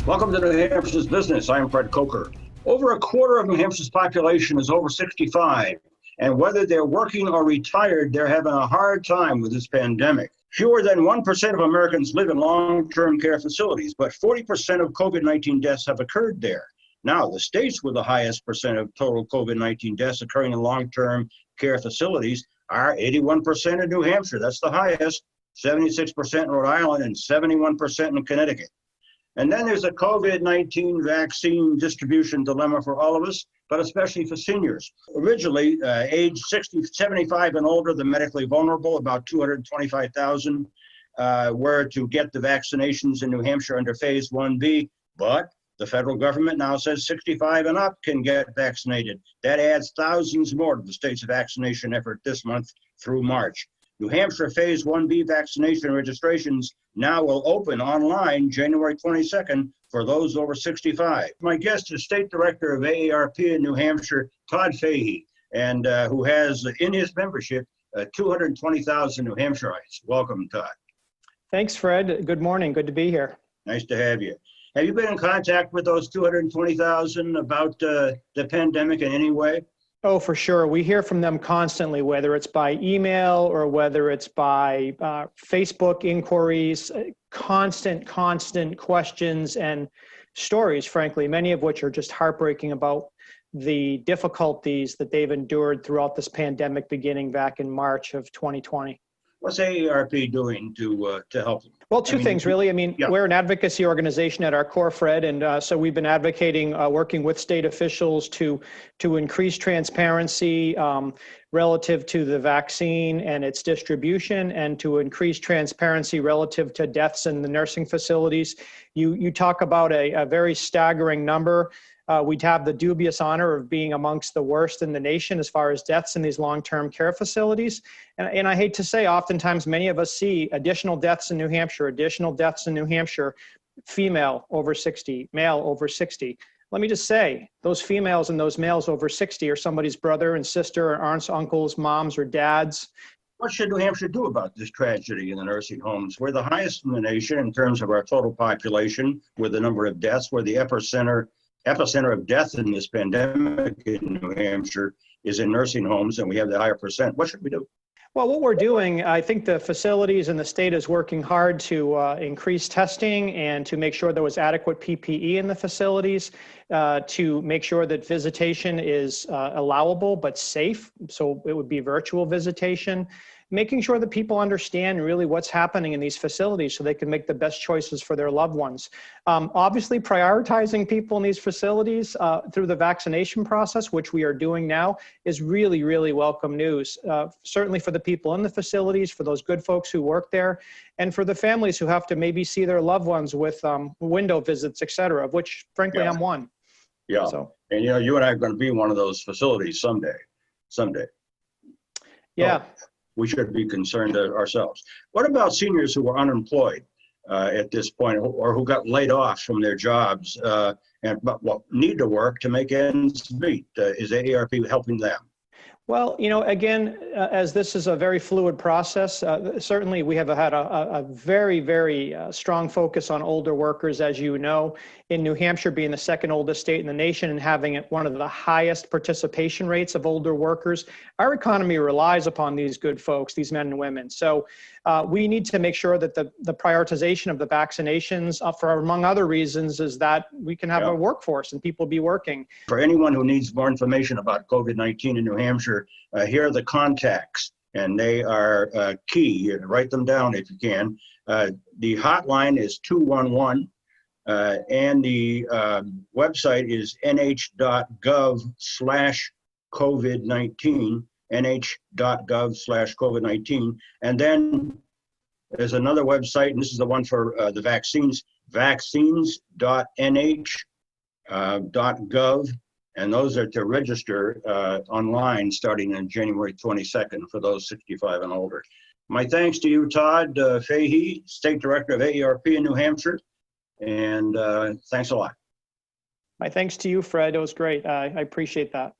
Welcome to New Hampshire's Business. I'm Fred Coker. Over a quarter of New Hampshire's population is over 65, and whether they're working or retired, they're having a hard time with this pandemic. Fewer than 1% of Americans live in long-term care facilities, but 40% of COVID-19 deaths have occurred there. Now, the states with the highest percent of total COVID-19 deaths occurring in long-term care facilities are 81% in New Hampshire. That's the highest, 76% in Rhode Island, and 71% in Connecticut. And then there's a COVID-19 vaccine distribution dilemma for all of us, but especially for seniors. Originally, age 75 and older, the medically vulnerable, about 225,000 were to get the vaccinations in New Hampshire under Phase 1B, but the federal government now says 65 and up can get vaccinated. That adds thousands more to the state's vaccination effort this month through March. New Hampshire Phase 1B vaccination registrations now will open online January 22nd for those over 65. My guest is State Director of AARP in New Hampshire, Todd Fahey, and who has in his membership 220,000 New Hampshireites. Welcome, Todd. Thanks, Fred. Good morning. Good to be here. Nice to have you. Have you been in contact with those 220,000 about the pandemic in any way? Oh, for sure. We hear from them constantly, whether it's by email or whether it's by Facebook inquiries, constant questions and stories, frankly, many of which are just heartbreaking about the difficulties that they've endured throughout this pandemic beginning back in March of 2020. What's AARP doing to help them? Well, two things, really. Yeah. We're an advocacy organization at our core, Fred, and so we've been advocating, working with state officials to increase transparency relative to the vaccine and its distribution, and to increase transparency relative to deaths in the nursing facilities. You talk about a very staggering number. We'd have the dubious honor of being amongst the worst in the nation as far as deaths in these long-term care facilities. And I hate to say, oftentimes many of us see additional deaths in New Hampshire, female over 60, male over 60. Let me just say, those females and those males over 60 are somebody's brother and sister, or aunts, uncles, moms, or dads. What should New Hampshire do about this tragedy in the nursing homes? We're the highest in the nation in terms of our total population with the number of deaths. We're the epicenter of death in this pandemic in New Hampshire is in nursing homes, and we have the higher percent. What should we do? Well, what we're doing, I think the facilities and the state is working hard to increase testing and to make sure there was adequate PPE in the facilities, to make sure that visitation is allowable but safe. So it would be virtual visitation. Making sure that people understand really what's happening in these facilities so they can make the best choices for their loved ones. Obviously, prioritizing people in these facilities through the vaccination process, which we are doing now, is really, really welcome news. Certainly for the people in the facilities, for those good folks who work there, and for the families who have to maybe see their loved ones with window visits, et cetera, of which, frankly, I'm one. Yeah, so. And you and I are going to be one of those facilities someday. Yeah. So we should be concerned ourselves. What about seniors who are unemployed at this point, or who got laid off from their jobs but need to work to make ends meet? Is AARP helping them? Well, again, as this is a very fluid process, certainly we have had a very, very strong focus on older workers, as you know, in New Hampshire being the second oldest state in the nation and having one of the highest participation rates of older workers. Our economy relies upon these good folks, these men and women. So we need to make sure that the prioritization of the vaccinations, for among other reasons, is that we can have a workforce and people be working. For anyone who needs more information about COVID-19 in New Hampshire, here are the contacts, and they are key. Write them down if you can. The hotline is 211, and the website is nh.gov/COVID-19, nh.gov/COVID-19. And then there's another website, and this is the one for the vaccines, vaccines.nh.gov. And those are to register online starting on January 22nd for those 65 and older. My thanks to you, Todd Fahey, State Director of AARP in New Hampshire. And thanks a lot. My thanks to you, Fred. It was great. I appreciate that.